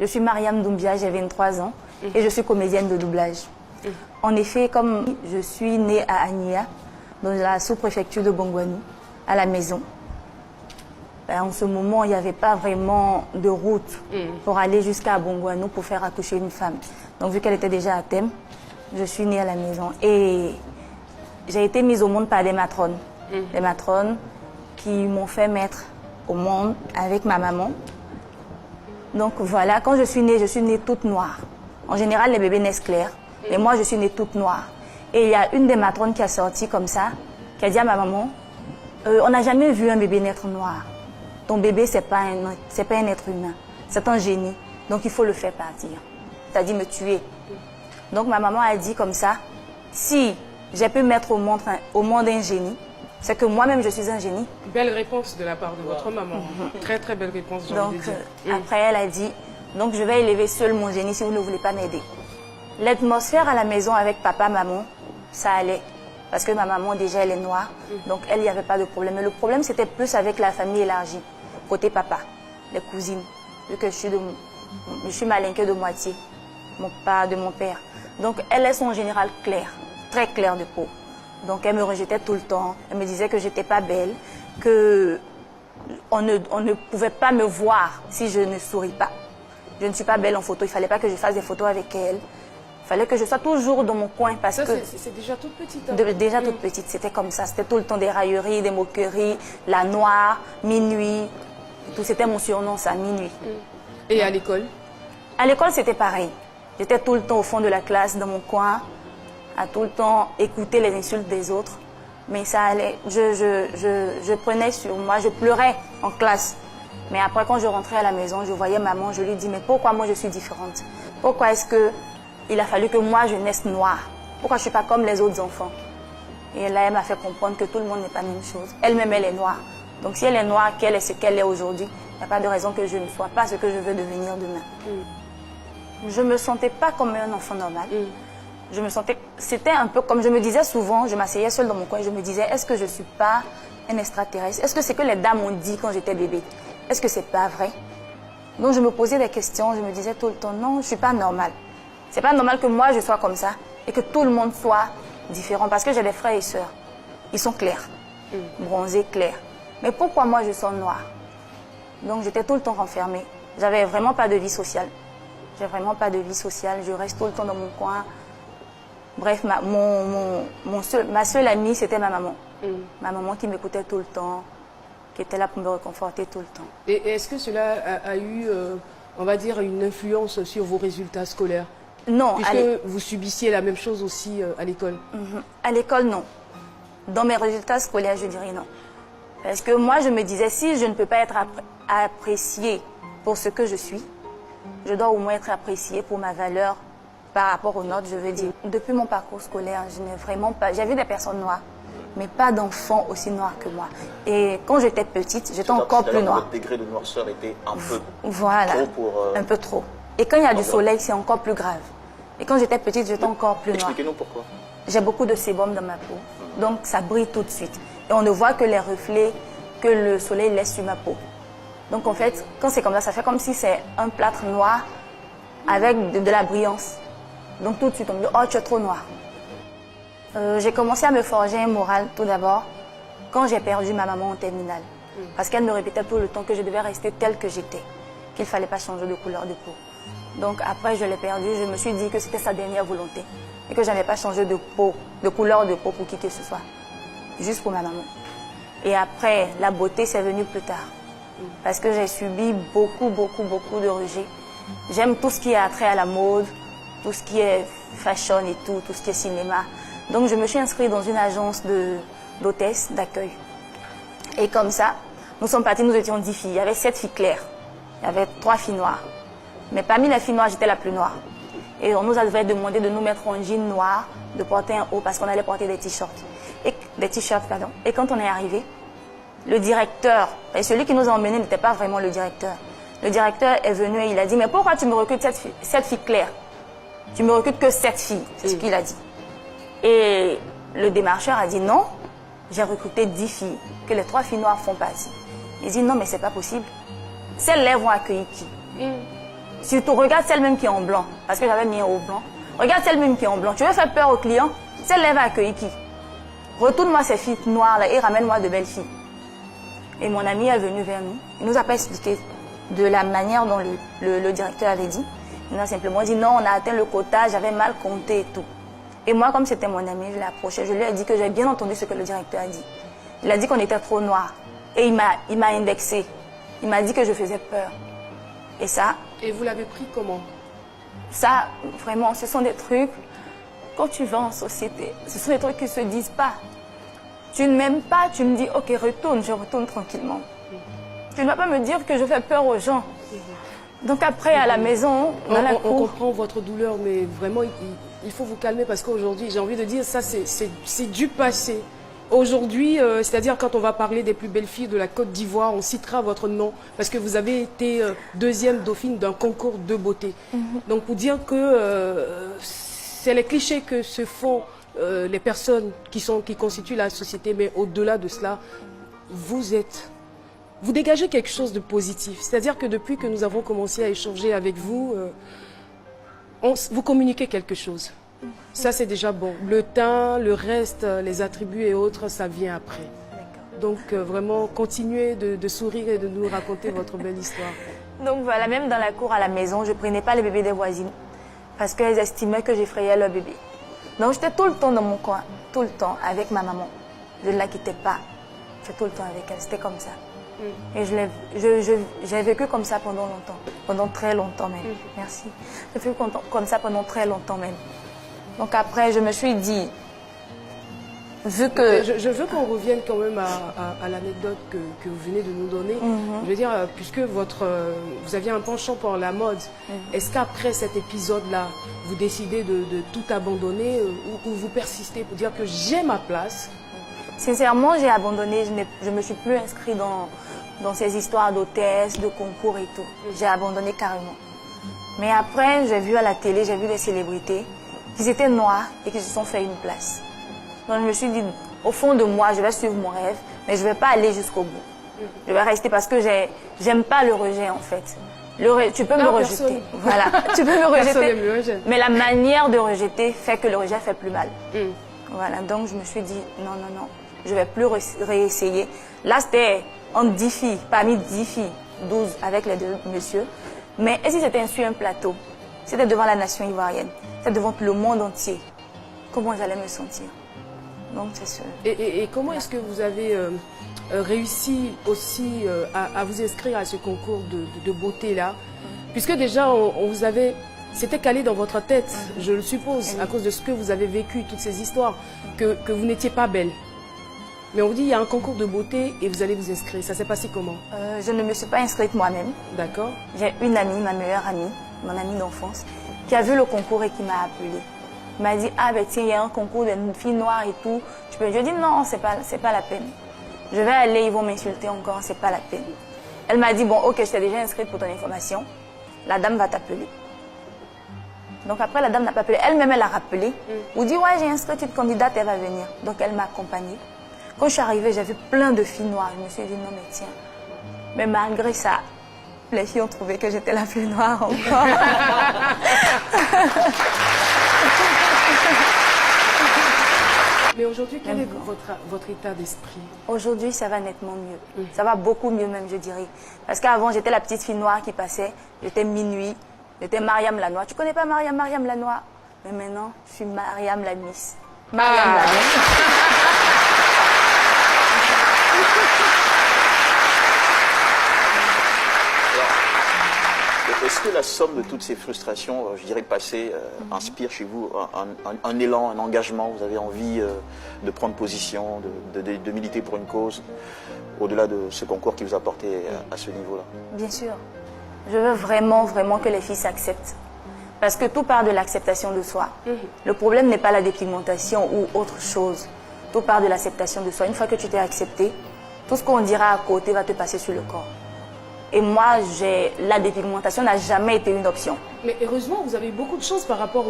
Je suis Mariam Doumbia, j'ai 23 ans et je suis comédienne de doublage. En effet, comme je suis née à Ania, dans la sous-préfecture de Bongouanou, à la maison, en ce moment, il n'y avait pas vraiment de route pour aller jusqu'à Bongouanou pour faire accoucher une femme. Donc, vu qu'elle était déjà à thème, je suis née à la maison. Et j'ai été mise au monde par des matrones. Des matrones qui m'ont fait mettre au monde avec ma maman. Donc voilà, quand je suis née toute noire. En général, les bébés naissent clairs. Mais moi, je suis née toute noire. Et il y a une des matrones qui a sorti comme ça, qui a dit à ma maman, on n'a jamais vu un bébé naître noir. Ton bébé, c'est pas un être humain. C'est un génie. Donc il faut le faire partir. C'est-à-dire me tuer. Donc ma maman a dit comme ça, si j'ai pu mettre au monde un génie, c'est que moi-même je suis un génie. Belle réponse de la part de votre maman. Très très belle réponse, j'ai envie de dire. Après elle a dit, donc je vais élever seul mon génie si vous ne voulez pas m'aider. L'atmosphère à la maison avec papa, maman, ça allait. Parce que ma maman déjà elle est noire, donc elle, il n'y avait pas de problème. Mais le problème c'était plus avec la famille élargie, côté papa, les cousines. Vu que je suis malinquée de moitié, de mon père. Donc elles, elles sont en général claires, très claires de peau. Donc elle me rejetait tout le temps, elle me disait que j'étais pas belle, que on ne pouvait pas me voir si je ne souris pas. Je ne suis pas belle en photo, il fallait pas que je fasse des photos avec elle. Il fallait que je sois toujours dans mon coin parce que... C'est déjà toute petite. Hein? Déjà toute petite, c'était comme ça. C'était tout le temps des railleries, des moqueries, la noire, minuit. Tout, c'était mon surnom, ça, minuit. Et à l'école? À l'école, c'était pareil. J'étais tout le temps au fond de la classe, dans mon coin, à tout le temps écouter les insultes des autres. Mais ça allait. Je prenais sur moi, je pleurais en classe. Mais après, quand je rentrais à la maison, je voyais maman, je lui dis, mais pourquoi moi je suis différente? Pourquoi est-ce que il a fallu que moi je naisse noire? Pourquoi je ne suis pas comme les autres enfants? Et là, elle m'a fait comprendre que tout le monde n'est pas la même chose. Elle-même, elle est noire. Donc si elle est noire, qu'elle est ce qu'elle est aujourd'hui, il n'y a pas de raison que je ne sois pas ce que je veux devenir demain. Je ne me sentais pas comme un enfant normal. Je me sentais, c'était un peu comme je me disais souvent, je m'asseyais seule dans mon coin et je me disais, est-ce que je ne suis pas un extraterrestre? Est-ce que c'est que les dames ont dit quand j'étais bébé? Est-ce que c'est pas vrai? Donc je me posais des questions, je me disais tout le temps, non, je ne suis pas normale. C'est pas normal que moi je sois comme ça et que tout le monde soit différent parce que j'ai des frères et sœurs. Ils sont clairs, bronzés, clairs. Mais pourquoi moi je suis noire? Donc j'étais tout le temps renfermée. J'avais vraiment pas de vie sociale. J'ai vraiment pas de vie sociale. Je reste tout le temps dans mon coin. Bref, ma seule amie, c'était ma maman. Ma maman qui m'écoutait tout le temps, qui était là pour me réconforter tout le temps. Et est-ce que cela a eu, on va dire, une influence sur vos résultats scolaires? Non. Puisque vous subissiez la même chose aussi à l'école. À l'école, non. Dans mes résultats scolaires, je dirais non. Parce que moi, je me disais, si je ne peux pas être appréciée pour ce que je suis, je dois au moins être appréciée pour ma valeur par rapport aux notes, je veux dire. Depuis mon parcours scolaire, je n'ai vraiment pas... J'ai vu des personnes noires, mais pas d'enfants aussi noirs que moi. Et quand j'étais petite, j'étais encore plus noire. Votre degré de noirceur était un peu trop pour... un peu trop. Et quand il y a du soleil, c'est encore plus grave. Et quand j'étais petite, j'étais encore plus noire. Expliquez-nous pourquoi. J'ai beaucoup de sébum dans ma peau, donc ça brille tout de suite. Et on ne voit que les reflets que le soleil laisse sur ma peau. Donc en fait, quand c'est comme ça fait comme si c'est un plâtre noir avec de la brillance. Donc tout de suite, on me dit « Oh, tu es trop noir ». J'ai commencé à me forger un moral tout d'abord quand j'ai perdu ma maman en terminale. Parce qu'elle me répétait tout le temps que je devais rester telle que j'étais, qu'il ne fallait pas changer de couleur de peau. Donc après, je l'ai perdue, je me suis dit que c'était sa dernière volonté et que je n'avais pas changé de peau, de couleur de peau pour qui que ce soit, juste pour ma maman. Et après, la beauté, c'est venu plus tard. Parce que j'ai subi beaucoup de rejet. J'aime tout ce qui a trait à la mode, tout ce qui est fashion et tout ce qui est cinéma. Donc je me suis inscrite dans une agence d'hôtesse, d'accueil. Et comme ça, nous sommes partis, nous étions 10 filles. Il y avait 7 filles claires, il y avait 3 filles noires. Mais parmi les filles noires, j'étais la plus noire. Et on nous avait demandé de nous mettre en jean noir, de porter un haut parce qu'on allait porter des t-shirts. Et quand on est arrivé, le directeur, et celui qui nous a emmenés n'était pas vraiment le directeur. Le directeur est venu et il a dit, mais pourquoi tu me recrutes cette fille claire? Tu me recrutes que 7 filles, c'est ce qu'il a dit. Et le démarcheur a dit, non, j'ai recruté 10 filles, que les 3 filles noires font partie. Il dit, non, mais c'est pas possible. Celles-là vont accueillir qui? Surtout, regarde celle même qui est en blanc, parce que j'avais mis un haut blanc. Regarde celle même qui est en blanc. Tu veux faire peur aux clients? Celle-là va accueillir qui? Retourne-moi ces filles noires-là et ramène-moi de belles filles. Et mon ami est venu vers nous. Il nous a pas expliqué de la manière dont le directeur avait dit. Il nous a simplement dit non, on a atteint le quota, j'avais mal compté et tout. Et moi, comme c'était mon ami, je l'ai approché. Je lui ai dit que j'avais bien entendu ce que le directeur a dit. Il a dit qu'on était trop noirs. Et il m'a indexé. Il m'a dit que je faisais peur. Et ça... Et vous l'avez pris comment? Ça, vraiment, ce sont des trucs... Quand tu vas en société, ce sont des trucs qui ne se disent pas. Tu ne m'aimes pas, tu me dis, ok, retourne, je retourne tranquillement. Tu ne vas pas me dire que je fais peur aux gens. Donc après, à la maison, on comprend votre douleur, mais vraiment, il faut vous calmer parce qu'aujourd'hui, j'ai envie de dire, ça, c'est du passé. Aujourd'hui, c'est-à-dire quand on va parler des plus belles filles de la Côte d'Ivoire, on citera votre nom parce que vous avez été deuxième dauphine d'un concours de beauté. Donc pour dire que c'est les clichés que se font les personnes qui constituent la société, mais au-delà de cela, vous dégagez quelque chose de positif. C'est-à-dire que depuis que nous avons commencé à échanger avec vous, vous communiquez quelque chose. Ça, c'est déjà bon. Le teint, le reste, les attributs et autres, ça vient après. Donc, vraiment, continuez de sourire et de nous raconter votre belle histoire. Donc, voilà, même dans la cour à la maison, je ne prenais pas les bébés des voisines parce qu'elles estimaient que j'effrayais leur bébé. Donc, j'étais tout le temps dans mon coin, tout le temps, avec ma maman. Je ne la quittais pas. J'étais tout le temps avec elle. C'était comme ça. Et j'ai vécu comme ça pendant longtemps. Pendant très longtemps même. Merci. J'ai vécu comme ça pendant très longtemps même. Donc après, je me suis dit, vu que... Je veux qu'on revienne quand même à l'anecdote que vous venez de nous donner. Je veux dire, puisque vous aviez un penchant pour la mode, est-ce qu'après cet épisode-là, vous décidez de tout abandonner ou vous persistez pour dire que j'ai ma place? Sincèrement, j'ai abandonné. Je ne me suis plus inscrite dans ces histoires d'hôtesse, de concours et tout. J'ai abandonné carrément. Mais après, j'ai vu à la télé, j'ai vu des célébrités qui étaient noirs et qui se sont fait une place. Donc je me suis dit, au fond de moi, je vais suivre mon rêve, mais je ne vais pas aller jusqu'au bout. Je vais rester parce que j'aime pas le rejet en fait. Tu peux me rejeter. Voilà, tu peux me rejeter. Mais la manière de rejeter fait que le rejet fait plus mal. Voilà, donc je me suis dit, non, non, non, je ne vais plus réessayer. Là, c'était en 10 filles, parmi 10 filles, 12 avec les deux messieurs. Mais et si c'était sur un plateau? C'était devant la nation ivoirienne. C'était devant le monde entier. Comment j'allais me sentir? Donc, c'est sûr. Et comment est-ce que vous avez réussi aussi à vous inscrire à ce concours de beauté-là? Puisque déjà, on vous avait... C'était calé dans votre tête, je le suppose, à cause de ce que vous avez vécu, toutes ces histoires, que vous n'étiez pas belle. Mais on vous dit, il y a un concours de beauté et vous allez vous inscrire. Ça s'est passé comment? Je ne me suis pas inscrite moi-même. D'accord. J'ai une amie, ma meilleure amie, mon amie d'enfance, qui a vu le concours et qui m'a appelée. Elle m'a dit, ah ben tiens, il y a un concours de filles noires et tout. Je lui ai dit, non, c'est pas la peine. Je vais aller, ils vont m'insulter encore, c'est pas la peine. Elle m'a dit, bon, ok, je t'ai déjà inscrite pour ton information. La dame va t'appeler. Donc après, la dame n'a pas appelé. Elle-même, elle a rappelé. Ou dit, ouais, j'ai inscrit une candidate, elle va venir. Donc elle m'a accompagnée. Quand je suis arrivée, j'ai vu plein de filles noires. Je me suis dit, non mais tiens. Mais malgré ça, les filles ont trouvé que j'étais la plus noire encore. Mais aujourd'hui, quel est votre état d'esprit? Aujourd'hui, ça va nettement mieux. Ça va beaucoup mieux même, je dirais. Parce qu'avant, j'étais la petite fille noire qui passait. J'étais minuit. J'étais Mariam Lanois. Tu connais pas Mariam Lanois? Mais maintenant, je suis Mariam la Miss. Mariam la Miss. Est-ce que la somme de toutes ces frustrations, je dirais passées, inspire chez vous un élan, un engagement? Vous avez envie de prendre position, de militer pour une cause, au-delà de ce concours qui vous a porté à ce niveau-là? Bien sûr. Je veux vraiment, vraiment que les filles s'acceptent. Parce que tout part de l'acceptation de soi. Le problème n'est pas la dépigmentation ou autre chose. Tout part de l'acceptation de soi. Une fois que tu t'es accepté, tout ce qu'on dira à côté va te passer sur le corps. Et moi, la dépigmentation n'a jamais été une option. Mais heureusement, vous avez eu beaucoup de chance par rapport au